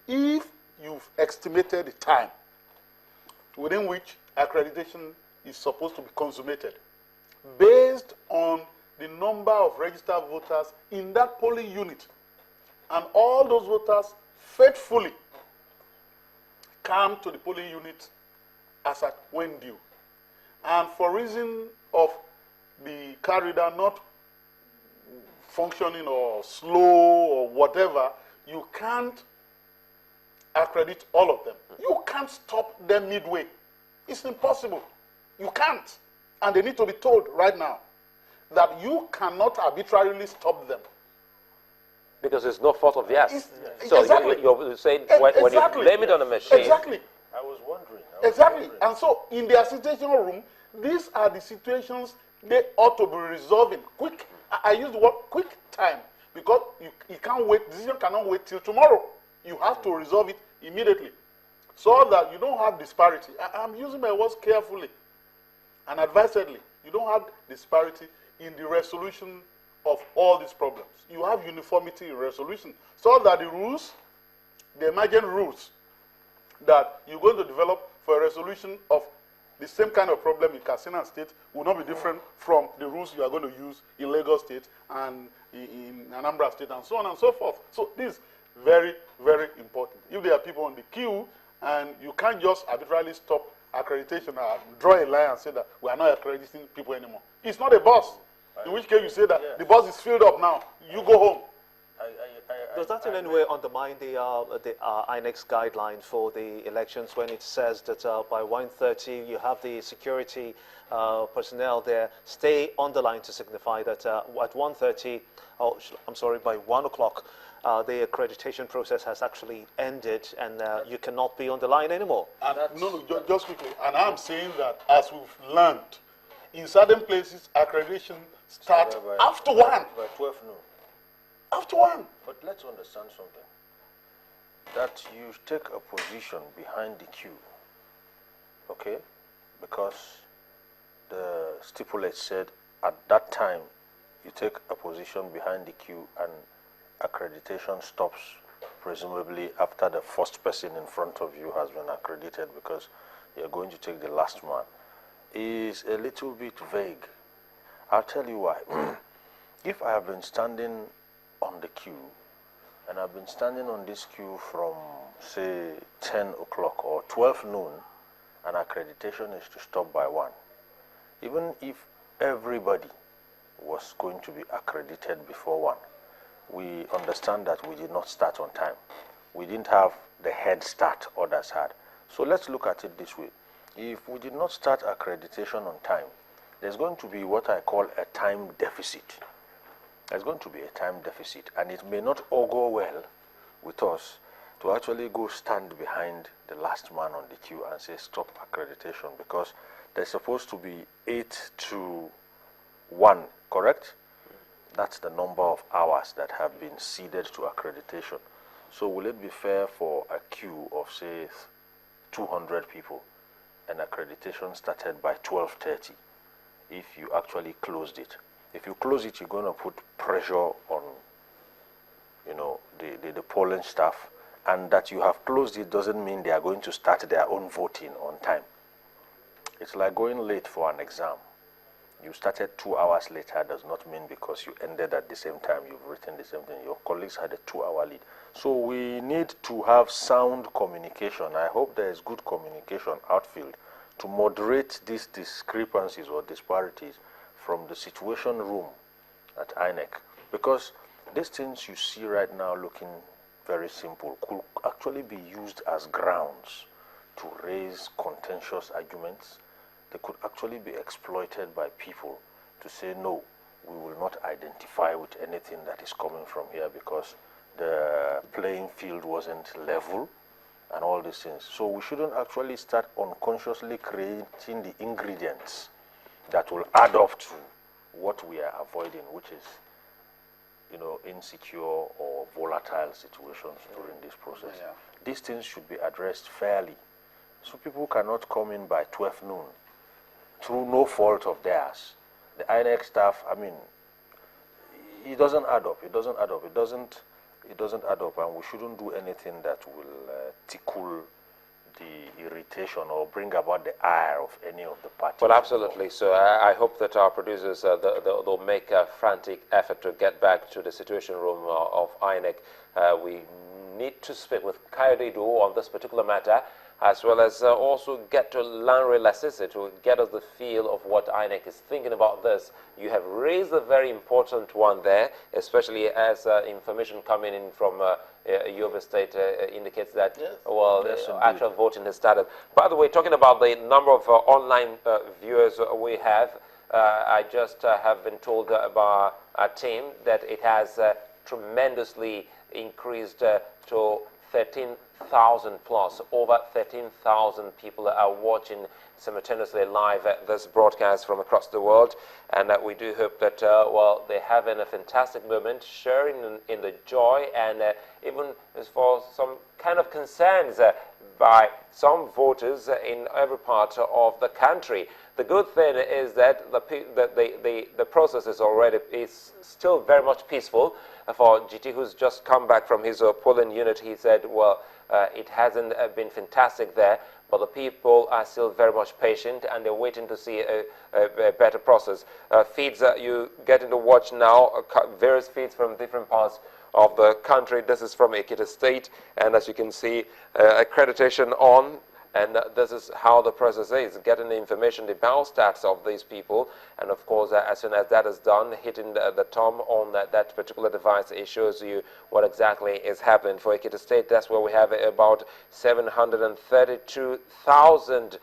if you've estimated the time within which accreditation is supposed to be consummated, based on the number of registered voters in that polling unit, and all those voters faithfully come to the polling unit as at when due. And for reason of the card reader not functioning or slow or whatever, you can't accredit all of them. You can't stop them midway. It's impossible. You can't. And they need to be told right now that you cannot arbitrarily stop them. Because it's no fault of theirs. So exactly. you're saying when you blame it on a machine. Exactly. I was wondering. Exactly. And so in their situational room, these are the situations they ought to be resolving quick. I use the word quick time because you can't wait. Decision cannot wait till tomorrow. You have to resolve it immediately so that you don't have disparity. I'm using my words carefully and advisedly. You don't have disparity in the resolution of all these problems. You have uniformity in resolution so that the rules, the emergent rules that you're going to develop for a resolution of the same kind of problem in Katsina State will not be different from the rules you are going to use in Lagos State and in Anambra State and so on and so forth. So this is very, very important. If there are people on the queue and you can't just arbitrarily stop accreditation and draw a line and say that we are not accrediting people anymore. It's not a bus. In which case you say that the bus is filled up now. You go home. Does that in any way undermine the INEC's guidelines for the elections when it says that by 1:30 you have the security personnel there stay on the line to signify that at 1:30, I'm sorry, by 1 o'clock, the accreditation process has actually ended and you cannot be on the line anymore? No, just quickly. And I'm saying that as we've learned, in certain places, accreditation starts after 1. By 12 noon. After 1. But let's understand something. That you take a position behind the queue, okay? Because the stipulate said at that time you take a position behind the queue and accreditation stops presumably after the first person in front of you has been accredited because you're going to take the last one, is a little bit vague. I'll tell you why. If I have been standing on the queue, and I've been standing on this queue from, say, 10 o'clock or 12 noon, and accreditation is to stop by 1. Even if everybody was going to be accredited before 1, we understand that we did not start on time. We didn't have the head start others had. So let's look at it this way. If we did not start accreditation on time, there's going to be what I call a time deficit. There's going to be a time deficit, and it may not augur well with us to actually go stand behind the last man on the queue and say stop accreditation, because there's supposed to be 8 to 1, correct? That's the number of hours that have been ceded to accreditation. So will it be fair for a queue of, say, 200 people, and accreditation started by 12:30 if you actually closed it? If you close it, you're going to put pressure on, the polling staff, and that you have closed it doesn't mean they are going to start their own voting on time. It's like going late for an exam. You started 2 hours later does not mean because you ended at the same time, you've written the same thing. Your colleagues had a 2-hour lead. So we need to have sound communication. I hope there is good communication outfield to moderate these discrepancies or disparities from the situation room at INEC, because these things you see right now looking very simple could actually be used as grounds to raise contentious arguments. They could actually be exploited by people to say, no, we will not identify with anything that is coming from here because the playing field wasn't level and all these things. So we shouldn't actually start unconsciously creating the ingredients that will add up to what we are avoiding, which is, insecure or volatile situations during this process. Yeah. These things should be addressed fairly. So people cannot come in by 12 noon through no fault of theirs. The INEC staff, it doesn't add up. It doesn't add up. it doesn't add up, and we shouldn't do anything that will tickle the irritation or bring about the ire of any of the parties. Well, absolutely. So I hope that our producers they'll make a frantic effort to get back to the situation room of INEC. We need to speak with Kayode Idowu on this particular matter, as well as also get to Lanre Lasisi to get us the feel of what INEC is thinking about this. You have raised a very important one there, especially as information coming in from Yobe State indicates that, well, actual voting has started. By the way, talking about the number of online viewers we have, I just have been told by our team that it has tremendously increased to 13,000 plus. Over 13,000 people are watching simultaneously live this broadcast from across the world, and we do hope that well, they're having a fantastic moment, sharing in the joy, and even as for some kind of concerns by some voters in every part of the country. The good thing is that the process is still very much peaceful. For GT, who's just come back from his polling unit, he said, well, it hasn't been fantastic there, but the people are still very much patient, and they're waiting to see a better process. Feeds that you getting to watch now, various feeds from different parts of the country. This is from Ekiti State, and as you can see, accreditation on. And this is how the process is, getting the information, the biostats of these people. And of course, as soon as that is done, hitting the thumb on that particular device, it shows you what exactly is happening. For Ekiti State, that's where we have about 732,000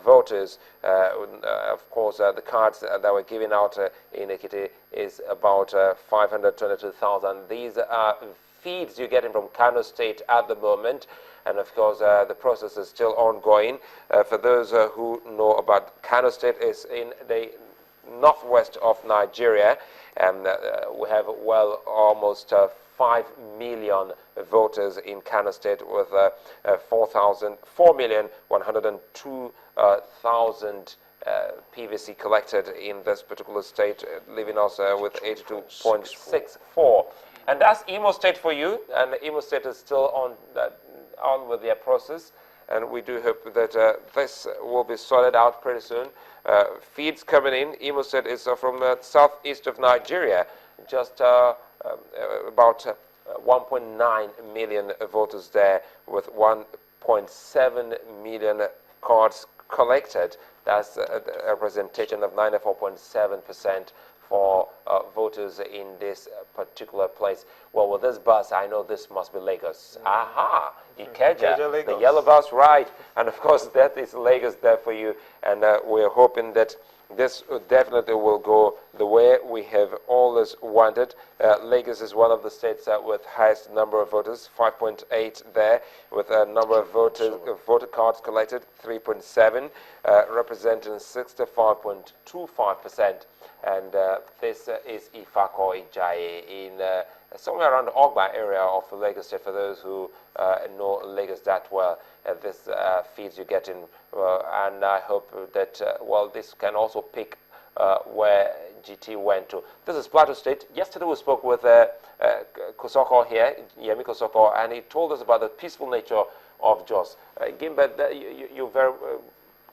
voters. Of course, the cards that were given out in Ekiti is about 522,000. These are feeds you're getting from Kano State at the moment. And of course, the process is still ongoing. For those who know about Kano State, is in the northwest of Nigeria, and we have almost 5 million voters in Kano State, with 4,102,000 PVC collected in this particular state, leaving us with 82.64. And that's Imo State for you, and Imo State is still on with their process, and we do hope that this will be sorted out pretty soon. Feeds coming in. Imo State is from the southeast of Nigeria, just about 1.9 million voters there, with 1.7 million cards collected. That's a representation of 94.7% for voters in this particular place. Well, with this bus, I know this must be Lagos. Aha! Ikeja, the yellow bus, right. And of course, that is Lagos there for you. And we're hoping that this definitely will go the way we have always wanted. Lagos is one of the states with highest number of voters, 5.8 there, with a number of voter cards collected, 3.7, representing 65.25%. And this is Ifako Ijaye in somewhere around the Ogba area of Lagos State, for those who know Lagos that well. This feeds you get in, and I hope that, well, this can also pick where GT went to. This is Plateau State. Yesterday we spoke with Kosoko here, Yemi Kosoko, and he told us about the peaceful nature of Jos. Gimbert,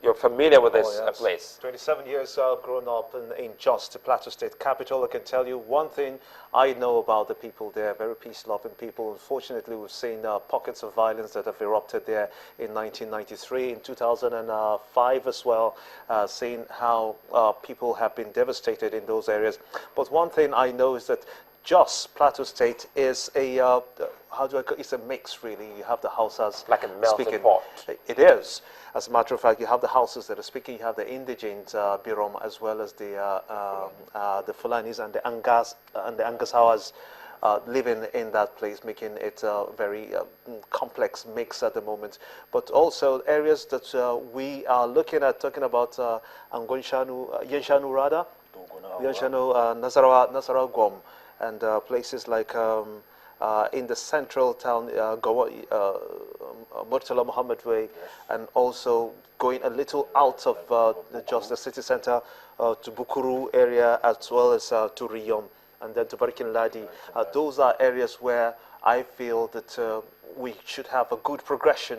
you're familiar with this place. 27 years grown up in Jos, the Plateau State capital. I can tell you one thing I know about the people there, very peace-loving people. Unfortunately, we've seen pockets of violence that have erupted there in 1993, in 2005 as well, seeing how people have been devastated in those areas. But one thing I know is that Jos, Plateau State, is a, it's a mix, really. You have the houses like a melting pot. It is. As a matter of fact, you have the houses that are speaking, you have the indigent Birom, as well as the Fulanis and the Angasawas living in that place, making it a very complex mix at the moment. But also areas that we are looking at, talking about Yenshanu Rada, Yenshanu Nasarawa Gom, and places like in the central town, Murtala Muhammad Way, and also going a little out of just the city center to Bukuru area, as well as to Riyom. and then to Barikin Ladi. Those are areas where I feel that we should have a good progression